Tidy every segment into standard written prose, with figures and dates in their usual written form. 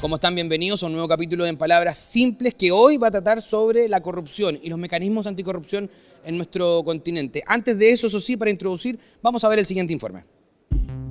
¿Cómo están? Bienvenidos a un nuevo capítulo de En Palabras Simples que hoy va a tratar sobre la corrupción y los mecanismos anticorrupción en nuestro continente. Antes de eso sí, para introducir, vamos a ver el siguiente informe.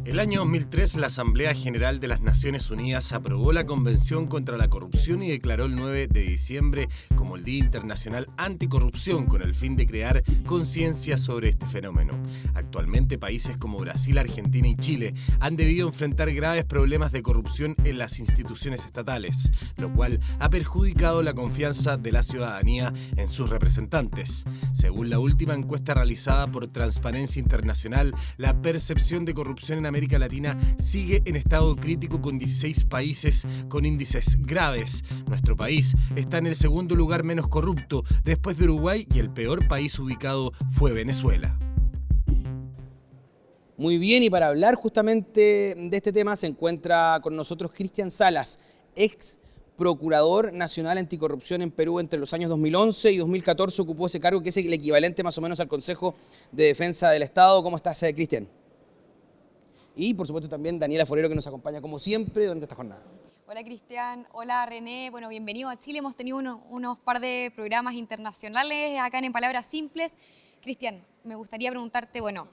El año 2003, la Asamblea General de las Naciones Unidas aprobó la Convención contra la Corrupción y declaró el 9 de diciembre como el Día Internacional Anticorrupción con el fin de crear conciencia sobre este fenómeno. Actualmente, países como Brasil, Argentina y Chile han debido enfrentar graves problemas de corrupción en las instituciones estatales, lo cual ha perjudicado la confianza de la ciudadanía en sus representantes. Según la última encuesta realizada por Transparencia Internacional, la percepción de corrupción en América Latina sigue en estado crítico con 16 países con índices graves. Nuestro país está en el segundo lugar menos corrupto después de Uruguay y el peor país ubicado fue Venezuela. Muy bien, y para hablar justamente de este tema se encuentra con nosotros Cristian Salas, ex Procurador Nacional Anticorrupción en Perú. Entre los años 2011 y 2014 ocupó ese cargo que es el equivalente más o menos al Consejo de Defensa del Estado. ¿Cómo estás, Cristian? Y por supuesto también Daniela Forero, que nos acompaña como siempre durante esta jornada. Hola Cristian, hola René, bueno, bienvenido a Chile. Hemos tenido unos par de programas internacionales acá en Palabras Simples. Cristian, me gustaría preguntarte, bueno,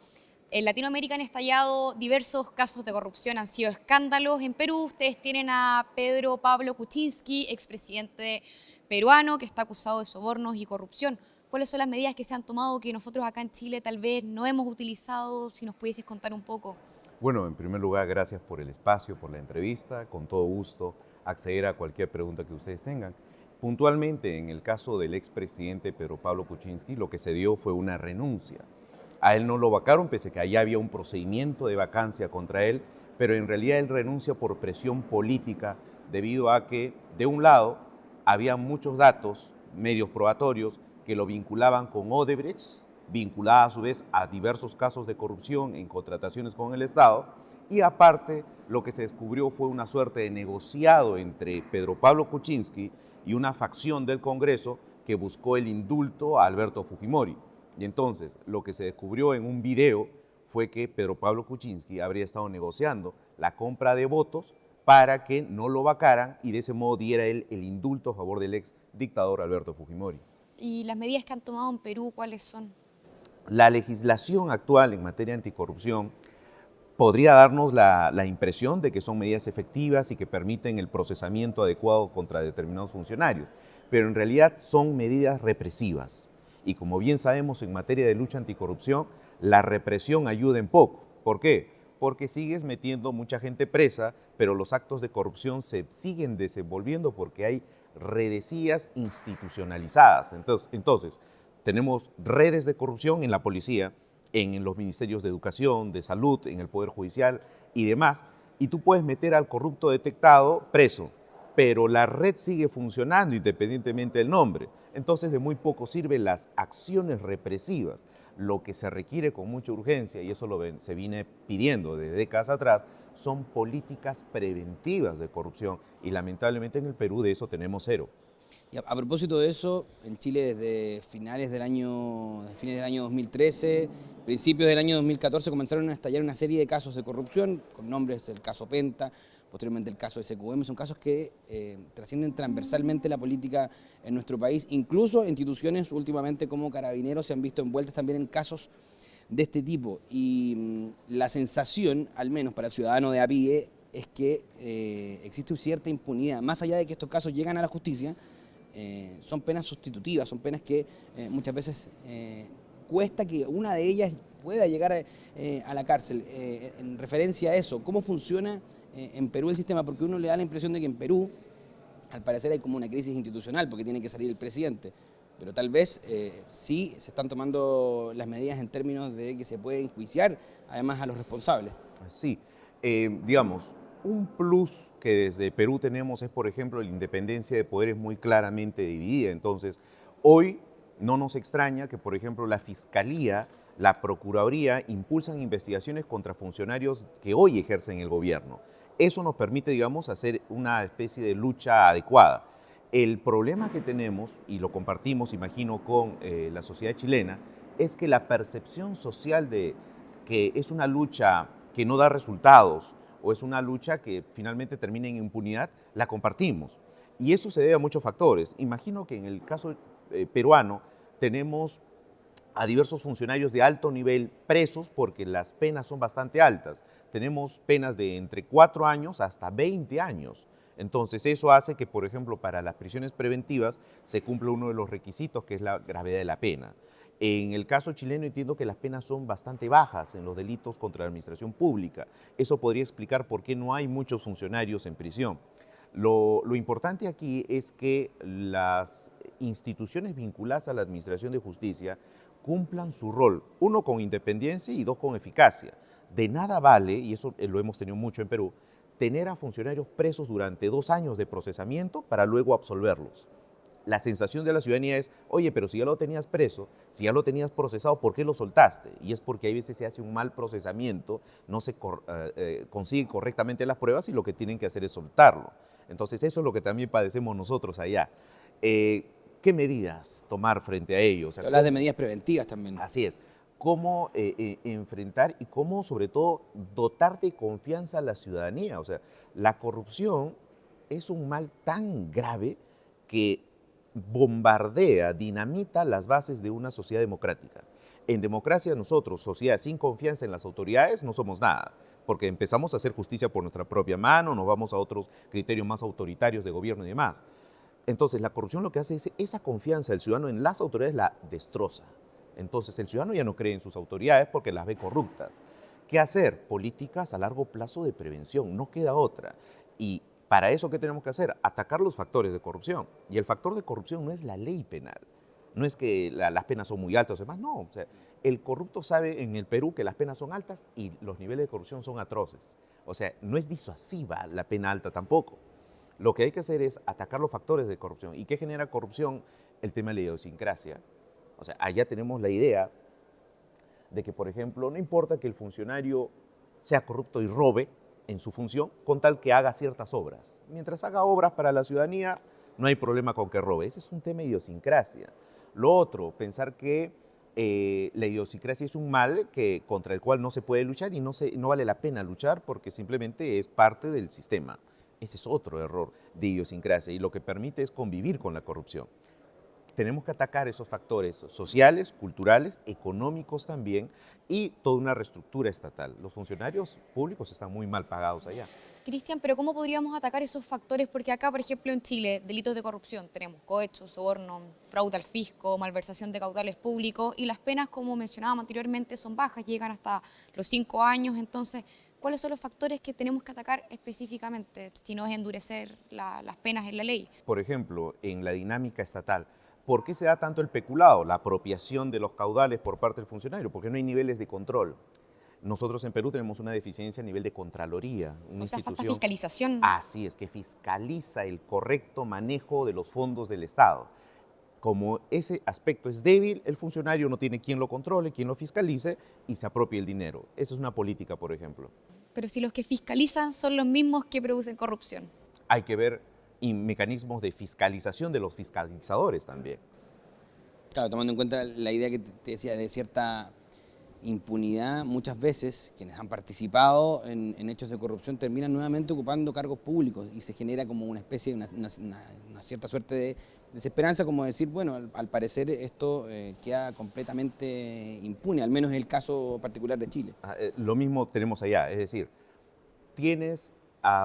en Latinoamérica han estallado diversos casos de corrupción, han sido escándalos. En Perú ustedes tienen a Pedro Pablo Kuczynski, expresidente peruano, que está acusado de sobornos y corrupción. ¿Cuáles son las medidas que se han tomado que nosotros acá en Chile tal vez no hemos utilizado? Si nos pudieses contar un poco. Bueno, en primer lugar, gracias por el espacio, por la entrevista. Con todo gusto acceder a cualquier pregunta que ustedes tengan. Puntualmente, en el caso del expresidente Pedro Pablo Kuczynski, lo que se dio fue una renuncia. A él no lo vacaron, pese a que allá había un procedimiento de vacancia contra él, pero en realidad él renuncia por presión política debido a que, de un lado, había muchos datos, medios probatorios, que lo vinculaban con Odebrecht, vinculada a su vez a diversos casos de corrupción en contrataciones con el Estado, y aparte lo que se descubrió fue una suerte de negociado entre Pedro Pablo Kuczynski y una facción del Congreso que buscó el indulto a Alberto Fujimori. Y entonces lo que se descubrió en un video fue que Pedro Pablo Kuczynski habría estado negociando la compra de votos para que no lo vacaran y de ese modo diera él el indulto a favor del ex dictador Alberto Fujimori. ¿Y las medidas que han tomado en Perú cuáles son? La legislación actual en materia anticorrupción podría darnos la impresión de que son medidas efectivas y que permiten el procesamiento adecuado contra determinados funcionarios, pero en realidad son medidas represivas. Y como bien sabemos, en materia de lucha anticorrupción, la represión ayuda en poco. ¿Por qué? Porque sigues metiendo mucha gente presa, pero los actos de corrupción se siguen desenvolviendo porque hay redecillas institucionalizadas. Entonces, tenemos redes de corrupción en la policía, en los ministerios de educación, de salud, en el poder judicial y demás, y tú puedes meter al corrupto detectado preso, pero la red sigue funcionando independientemente del nombre. Entonces de muy poco sirven las acciones represivas. Lo que se requiere con mucha urgencia, y eso se viene pidiendo desde décadas atrás, son políticas preventivas de corrupción, y lamentablemente en el Perú de eso tenemos cero. Y a propósito de eso, en Chile desde fines del año 2013, principios del año 2014 comenzaron a estallar una serie de casos de corrupción, con nombres el caso Penta, posteriormente el caso SQM. Son casos que trascienden transversalmente la política en nuestro país. Incluso instituciones últimamente como Carabineros se han visto envueltas también en casos de este tipo. Y la sensación, al menos para el ciudadano de a pie, es que existe cierta impunidad. Más allá de que estos casos llegan a la justicia, son penas sustitutivas, son penas que muchas veces cuesta que una de ellas pueda llegar a la cárcel. En referencia a eso, ¿cómo funciona en Perú el sistema? Porque uno le da la impresión de que en Perú, al parecer, hay como una crisis institucional porque tiene que salir el presidente, pero tal vez sí se están tomando las medidas en términos de que se puede enjuiciar además a los responsables. Sí, digamos, un plus que desde Perú tenemos es, por ejemplo, la independencia de poderes muy claramente dividida. Entonces, hoy no nos extraña que, por ejemplo, la Fiscalía, la Procuraduría impulsan investigaciones contra funcionarios que hoy ejercen el gobierno. Eso nos permite, digamos, hacer una especie de lucha adecuada. El problema que tenemos, y lo compartimos, imagino, con la sociedad chilena, es que la percepción social de que es una lucha que no da resultados o es una lucha que finalmente termina en impunidad, la compartimos. Y eso se debe a muchos factores. Imagino que en el caso peruano tenemos a diversos funcionarios de alto nivel presos porque las penas son bastante altas. Tenemos penas de entre 4 años hasta 20 años. Entonces eso hace que, por ejemplo, para las prisiones preventivas se cumpla uno de los requisitos, que es la gravedad de la pena. En el caso chileno entiendo que las penas son bastante bajas en los delitos contra la administración pública. Eso podría explicar por qué no hay muchos funcionarios en prisión. Lo importante aquí es que las instituciones vinculadas a la administración de justicia cumplan su rol, uno con independencia y dos con eficacia. De nada vale, y eso lo hemos tenido mucho en Perú, tener a funcionarios presos durante 2 años de procesamiento para luego absolverlos. La sensación de la ciudadanía es, oye, pero si ya lo tenías preso, si ya lo tenías procesado, ¿por qué lo soltaste? Y es porque a veces se hace un mal procesamiento, no se consigue correctamente las pruebas y lo que tienen que hacer es soltarlo. Entonces eso es lo que también padecemos nosotros allá. ¿Qué medidas tomar frente a ello? O sea, hablas de medidas preventivas también. Así es. Cómo enfrentar y cómo, sobre todo, dotar de confianza a la ciudadanía. O sea, la corrupción es un mal tan grave que bombardea, dinamita las bases de una sociedad democrática. En democracia nosotros, sociedad sin confianza en las autoridades, no somos nada, porque empezamos a hacer justicia por nuestra propia mano, nos vamos a otros criterios más autoritarios de gobierno y demás. Entonces, la corrupción lo que hace es esa confianza del ciudadano en las autoridades la destroza. Entonces, el ciudadano ya no cree en sus autoridades porque las ve corruptas. ¿Qué hacer? Políticas a largo plazo de prevención, no queda otra. Y para eso, ¿qué tenemos que hacer? Atacar los factores de corrupción. Y el factor de corrupción no es la ley penal, no es que las penas son muy altas o demás, no. O sea, el corrupto sabe en el Perú que las penas son altas y los niveles de corrupción son atroces. O sea, no es disuasiva la pena alta tampoco. Lo que hay que hacer es atacar los factores de corrupción. ¿Y qué genera corrupción? El tema de la idiosincrasia. O sea, allá tenemos la idea de que, por ejemplo, no importa que el funcionario sea corrupto y robe en su función, con tal que haga ciertas obras. Mientras haga obras para la ciudadanía, no hay problema con que robe. Ese es un tema de idiosincrasia. Lo otro, pensar que la idiosincrasia es un mal contra el cual no se puede luchar y no vale la pena luchar porque simplemente es parte del sistema. Ese es otro error de idiosincrasia y lo que permite es convivir con la corrupción. Tenemos que atacar esos factores sociales, culturales, económicos también y toda una reestructura estatal. Los funcionarios públicos están muy mal pagados allá. Cristian, pero ¿cómo podríamos atacar esos factores? Porque acá, por ejemplo, en Chile, delitos de corrupción, tenemos cohecho, soborno, fraude al fisco, malversación de caudales públicos y las penas, como mencionábamos anteriormente, son bajas, llegan hasta los 5 años. Entonces, ¿cuáles son los factores que tenemos que atacar específicamente, si no es endurecer las penas en la ley? Por ejemplo, en la dinámica estatal, ¿por qué se da tanto el peculado, la apropiación de los caudales por parte del funcionario? Porque no hay niveles de control. Nosotros en Perú tenemos una deficiencia a nivel de Contraloría, una O sea, falta institución. fiscalización. Así es, que fiscaliza el correcto manejo de los fondos del Estado. Como ese aspecto es débil, el funcionario no tiene quien lo controle, quien lo fiscalice y se apropie el dinero. Esa es una política, por ejemplo. Pero si los que fiscalizan son los mismos que producen corrupción. Hay que ver mecanismos de fiscalización de los fiscalizadores también. Claro, tomando en cuenta la idea que te decía de cierta impunidad, muchas veces quienes han participado en hechos de corrupción terminan nuevamente ocupando cargos públicos y se genera como una especie de una cierta suerte de desesperanza, como decir, bueno, al parecer esto queda completamente impune, al menos en el caso particular de Chile. Lo mismo tenemos allá, es decir, tienes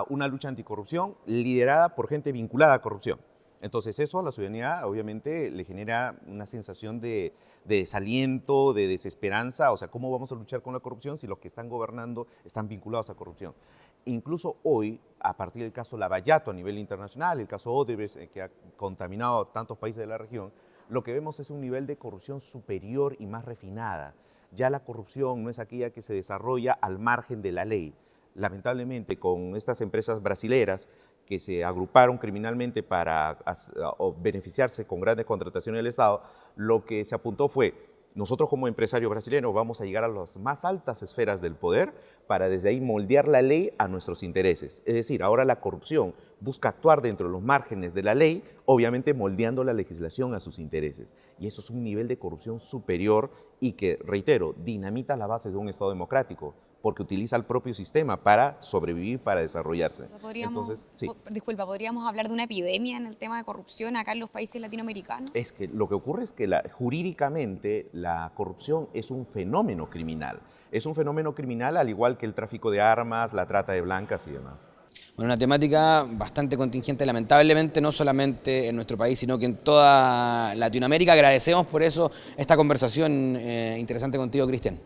una lucha anticorrupción liderada por gente vinculada a corrupción. Entonces eso a la ciudadanía obviamente le genera una sensación de desaliento, de desesperanza. O sea, ¿cómo vamos a luchar con la corrupción si los que están gobernando están vinculados a corrupción? Incluso hoy, a partir del caso Lavallato a nivel internacional, el caso Odebrecht, que ha contaminado a tantos países de la región, lo que vemos es un nivel de corrupción superior y más refinada. Ya la corrupción no es aquella que se desarrolla al margen de la ley. Lamentablemente, con estas empresas brasileras que se agruparon criminalmente para beneficiarse con grandes contrataciones del Estado, lo que se apuntó fue, nosotros como empresarios brasileños vamos a llegar a las más altas esferas del poder para desde ahí moldear la ley a nuestros intereses. Es decir, ahora la corrupción busca actuar dentro de los márgenes de la ley, obviamente moldeando la legislación a sus intereses. Y eso es un nivel de corrupción superior y que, reitero, dinamita la base de un Estado democrático. porque utiliza el propio sistema para sobrevivir, para desarrollarse. O sea, podríamos, Entonces, sí. disculpa, ¿podríamos hablar de una epidemia en el tema de corrupción acá en los países latinoamericanos? Es que lo que ocurre es que jurídicamente la corrupción es un fenómeno criminal. Es un fenómeno criminal al igual que el tráfico de armas, la trata de blancas y demás. Bueno, una temática bastante contingente, lamentablemente, no solamente en nuestro país, sino que en toda Latinoamérica. Agradecemos por eso esta conversación interesante contigo, Cristian.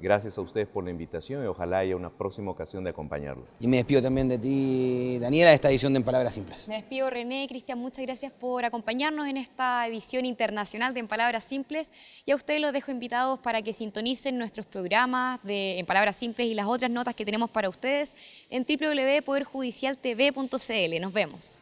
Gracias a ustedes por la invitación y ojalá haya una próxima ocasión de acompañarlos. Y me despido también de ti, Daniela, de esta edición de En Palabras Simples. Me despido, René. Cristian, muchas gracias por acompañarnos en esta edición internacional de En Palabras Simples. Y a ustedes los dejo invitados para que sintonicen nuestros programas de En Palabras Simples y las otras notas que tenemos para ustedes en www.poderjudicialtv.cl. Nos vemos.